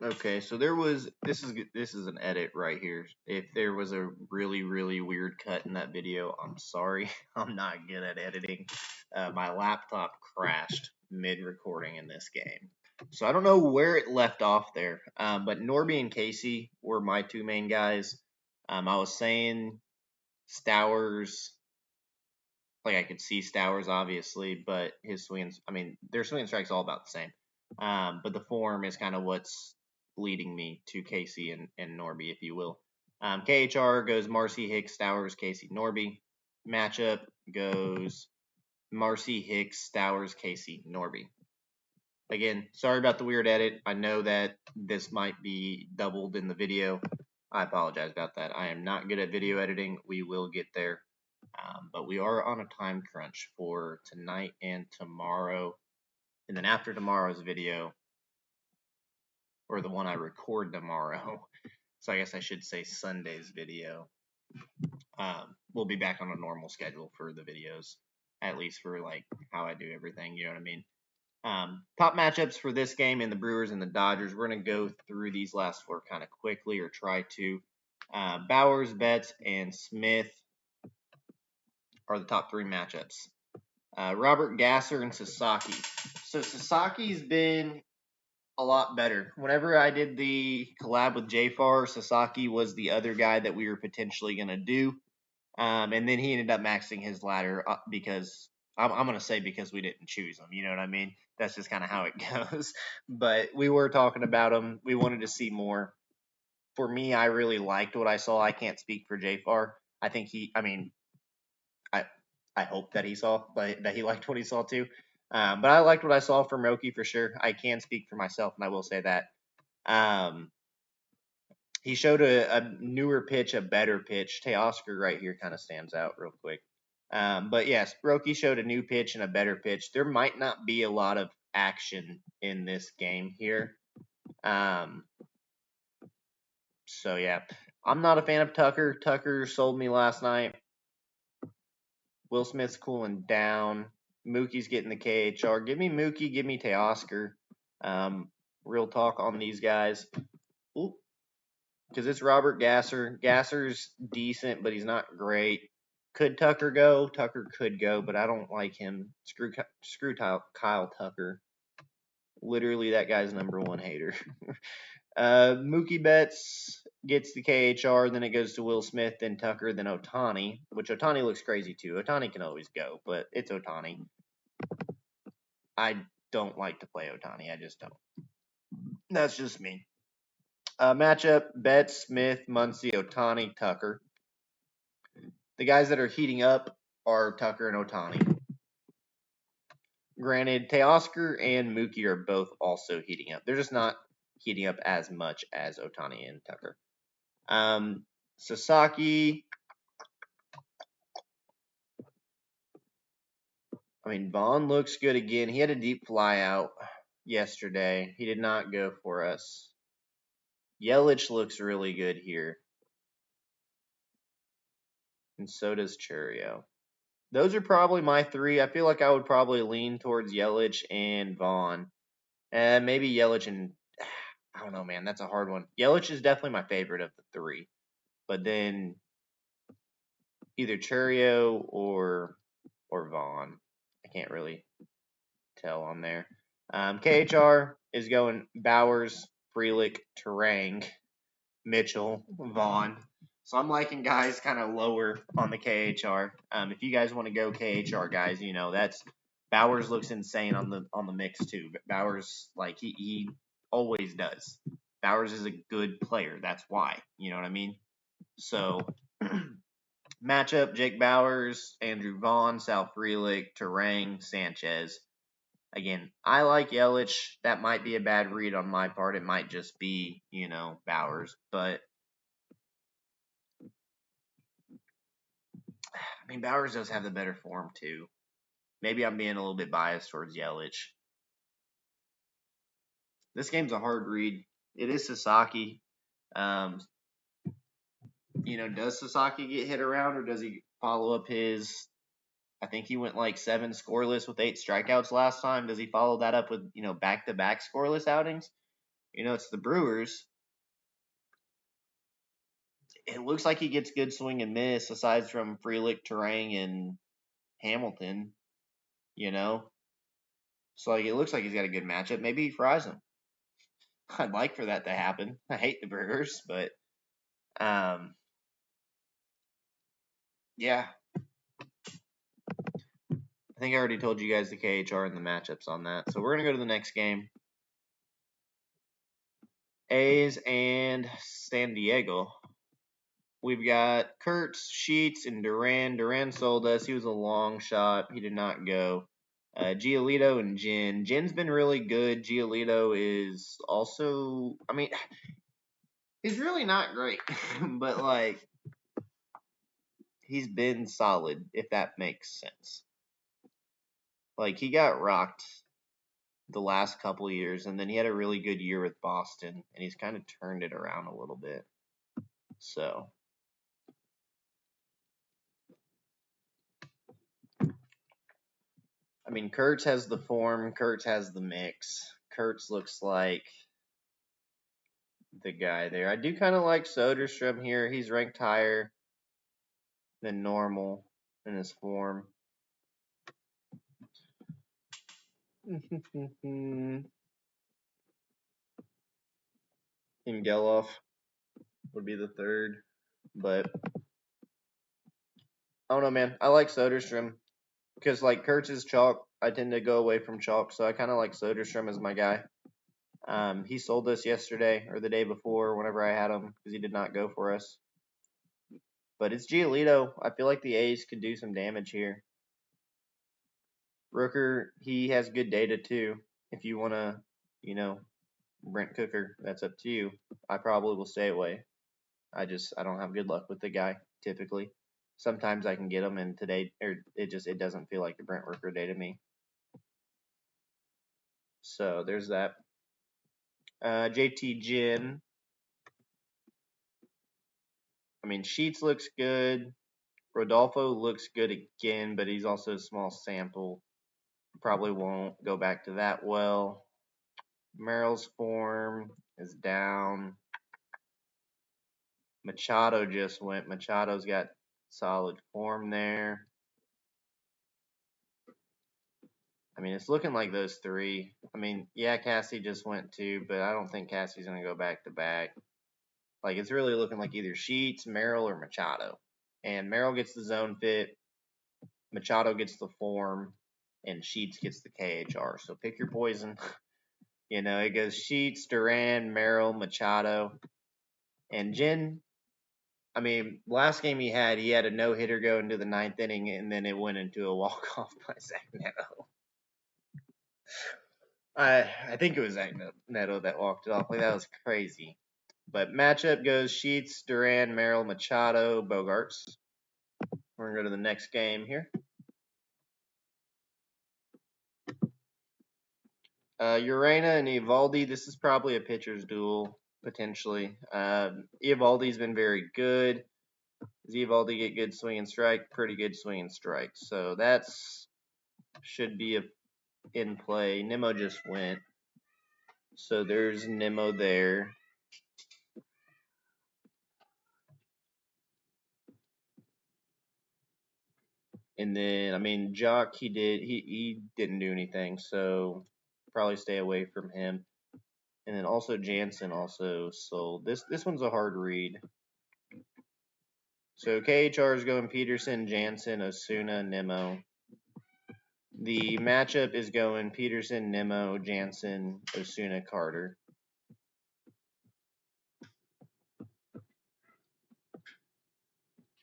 Okay, so this is an edit right here. If there was a really weird cut in that video, I'm sorry. I'm not good at editing. My laptop crashed mid recording in this game, so I don't know where it left off there. But Norby and Casey were my two main guys. I was saying Stowers, like I could see Stowers obviously, but his swings, I mean, their swing and strike's all about the same. But the form is kind of what's leading me to Casey and Norby, if you will. KHR goes Marcy, Hicks, Stowers, Casey, Norby. Matchup goes Marcy, Hicks, Stowers, Casey, Norby. Again, sorry about the weird edit. I know that this might be doubled in the video. I apologize about that. I am not good at video editing. We will get there. But we are on a time crunch for tonight and tomorrow. And then after tomorrow's video, or the one I record tomorrow, so I guess I should say Sunday's video, we'll be back on a normal schedule for the videos, at least for like how I do everything, you know what I mean? Top matchups for this game in the Brewers and the Dodgers. We're going to go through these last four kind of quickly, or try to. Bowers, Betts, and Smith are the top three matchups. Robert Gasser and Sasaki. So Sasaki's been a lot better. Whenever I did the collab with JFar, Sasaki was the other guy that we were potentially going to do. And then he ended up maxing his ladder because I'm going to say because we didn't choose him. You know what I mean? That's just kind of how it goes. But we were talking about him. We wanted to see more. For me, I really liked what I saw. I can't speak for JFar. I think I I hope that that he liked what he saw too. But I liked what I saw from Roki for sure. I can speak for myself, and I will say that. Um, he showed a newer pitch, a better pitch. Teoscar right here kind of stands out real quick. But yes, Roki showed a new pitch and a better pitch. There might not be a lot of action in this game here. So yeah, I'm not a fan of Tucker. Tucker sold me last night. Will Smith's cooling down. Mookie's getting the KHR. Give me Mookie. Give me Teoscar. Real talk on these guys. Because it's Robert Gasser. Gasser's decent, but he's not great. Could Tucker go? Tucker could go, but I don't like him. Screw Kyle Tucker. Literally, that guy's number one hater. Mookie Betts gets the KHR, then it goes to Will Smith, then Tucker, then Ohtani, which Ohtani looks crazy too. Ohtani can always go, but it's Ohtani. I don't like to play Ohtani. I just don't. That's just me. Matchup, Betts, Smith, Muncy, Ohtani, Tucker. The guys that are heating up are Tucker and Ohtani. Granted, Teoscar and Mookie are both also heating up. They're just not heating up as much as Ohtani and Tucker. Sasaki. I mean, Vaughn looks good again. He had a deep fly out yesterday. He did not go for us. Yelich looks really good here. And so does Churio. Those are probably my three. I feel like I would probably lean towards Yelich and Vaughn. And maybe Yelich and I don't know, man. That's a hard one. Yelich is definitely my favorite of the three. But then either Churio or Vaughn. I can't really tell on there. KHR is going Bowers, Frelick, Terang, Mitchell, Vaughn. So I'm liking guys kind of lower on the KHR. If you guys want to go KHR guys, that's Bowers looks insane on the mix too. But Bowers, like he always does. Bowers is a good player. That's why. You know what I mean? So matchup: Jake Bowers, Andrew Vaughn, Sal Frelick, Terang, Sanchez. Again, I like Yelich. That might be a bad read on my part. It might just be, Bowers. But, I mean, Bowers does have the better form, too. Maybe I'm being a little bit biased towards Yelich. This game's a hard read. It is Sasaki. Does Sasaki get hit around, or does he follow up his... I think he went like 7 scoreless with 8 strikeouts last time. Does he follow that up with, back-to-back scoreless outings? it's the Brewers. It looks like he gets good swing and miss aside from Frelick, Terang, and Hamilton. So like it looks like he's got a good matchup. Maybe he fries him. I'd like for that to happen. I hate the Brewers, but yeah. I think I already told you guys the KHR and the matchups on that. So we're gonna go to the next game. A's and San Diego. We've got Kurtz, Sheets, and Duran. Duran sold us. He was a long shot. He did not go. Giolito and Jin. Jin's been really good. Giolito is also, he's really not great, but like he's been solid, if that makes sense. Like he got rocked the last couple of years, and then he had a really good year with Boston, and he's kind of turned it around a little bit. So Kurtz has the form. Kurtz has the mix. Kurtz looks like the guy there. I do kind of like Soderstrom here. He's ranked higher than normal in his form. Tim Geloff would be the third, but I don't know, man. I like Soderstrom because like Kurtz is chalk. I tend to go away from chalk, so I kind of like Soderstrom as my guy. He sold us yesterday or the day before, whenever I had him, because he did not go for us. But it's Giolito. I feel like the A's could do some damage here. Rooker, he has good data too. If you want to, Brent Cooker, that's up to you. I probably will stay away. I don't have good luck with the guy typically. Sometimes I can get him, and today, it doesn't feel like a Brent Rooker day to me. So there's that. JT Gin. Sheets looks good. Rodolfo looks good again, but he's also a small sample. Probably won't go back to that well. Merrill's form is down. Machado just went. Machado's got solid form there. It's looking like those three. Cassie just went too, but I don't think Cassie's going to go back to back. Like, it's really looking like either Sheets, Merrill, or Machado. And Merrill gets the zone fit, Machado gets the form, and Sheets gets the KHR. So pick your poison. It goes Sheets, Duran, Merrill, Machado. And Jen, last game he had a no-hitter go into the ninth inning, and then it went into a walk-off by Zach Neto. I think it was Zach Neto that walked it off. Like, that was crazy. But matchup goes Sheets, Duran, Merrill, Machado, Bogarts. We're going to go to the next game here. Urena and Evaldi. This is probably a pitcher's duel, potentially. Evaldi's been very good. Does Evaldi get good swing and strike? Pretty good swing and strike. So that's should be in play. Nimmo just went. So there's Nimmo there. And then, Jock, he didn't do anything, so probably stay away from him. And then also Jansen also sold. This one's a hard read. So KHR is going Peterson, Jansen, Osuna, Nimmo. The matchup is going Peterson, Nimmo, Jansen, Osuna, Carter.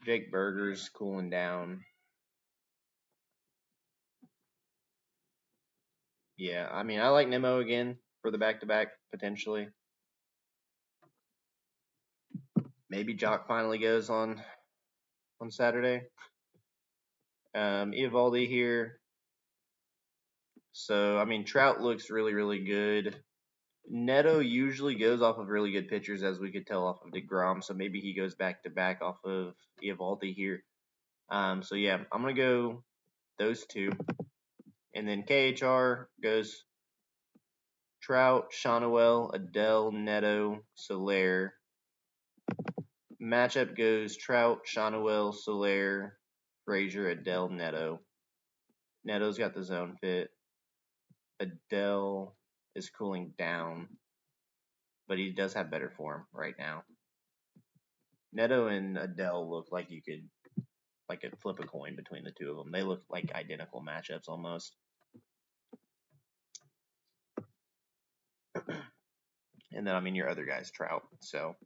Jake Berger's cooling down. Yeah, I like Nimmo again for the back-to-back, potentially. Maybe Jock finally goes on Saturday. Evaldi here. So, Trout looks really, really good. Neto usually goes off of really good pitchers, as we could tell off of DeGrom, so maybe he goes back-to-back off of Evaldi here. So, yeah, I'm going to go those two. And then KHR goes Trout, Shonwell, Adele, Neto, Soler. Matchup goes Trout, Shonwell, Soler, Frazier, Adele, Neto. Neto's got the zone fit. Adele is cooling down, but he does have better form right now. Neto and Adele look like you could flip a coin between the two of them. They look like identical matchups almost. And then, I mean, your other guy's Trout. So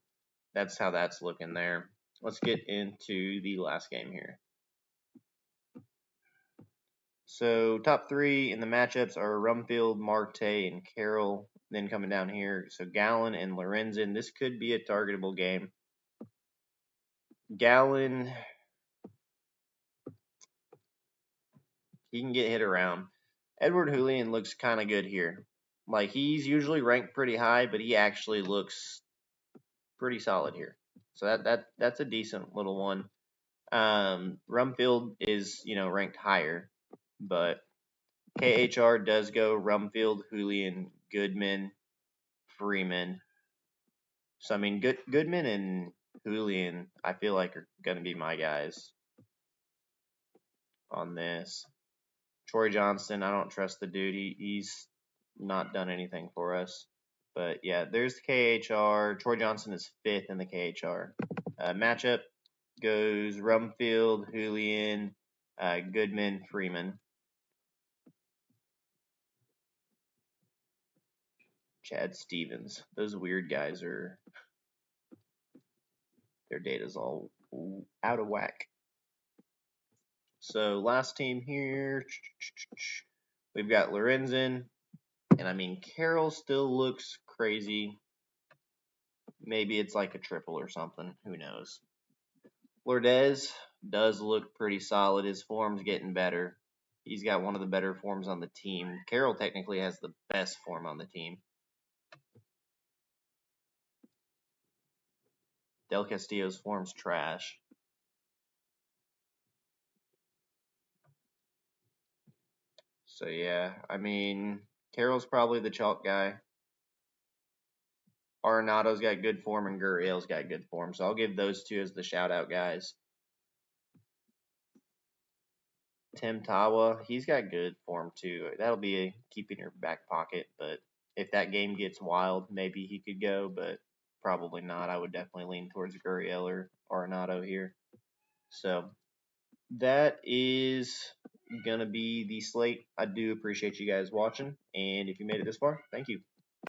that's how that's looking there. Let's get into the last game here. So top three in the matchups are Rumfield, Marte, and Carroll. Then coming down here, so Gallen and Lorenzen. This could be a targetable game. Gallen, he can get hit around. Edward Julian looks kind of good here. Like, he's usually ranked pretty high, but he actually looks pretty solid here. So that's a decent little one. Rumfield is, ranked higher, but KHR does go Rumfield, Julian, Goodman, Freeman. So, I mean, Goodman and Julian, I feel like are going to be my guys on this. Troy Johnston, I don't trust the dude. He's not done anything for us. But, yeah, there's the KHR. Troy Johnston is 5th in the KHR. Matchup goes Rumfield, Julian, Goodman, Freeman. Chad Stevens. Those weird guys their data's all out of whack. So last team here, we've got Lorenzen, and I mean, Carroll still looks crazy. Maybe it's like a triple or something. Who knows? Lourdes does look pretty solid. His form's getting better. He's got one of the better forms on the team. Carroll technically has the best form on the team. Del Castillo's form's trash. So yeah, I mean, Carroll's probably the chalk guy. Arenado's got good form and Gurriel's got good form. So I'll give those two as the shout out guys. Tim Tawa, he's got good form too. That'll be a keep in your back pocket. But if that game gets wild, maybe he could go, but probably not. I would definitely lean towards Gurriel or Arenado here. So that is going to be the slate. I do appreciate you guys watching. And if you made it this far, thank you.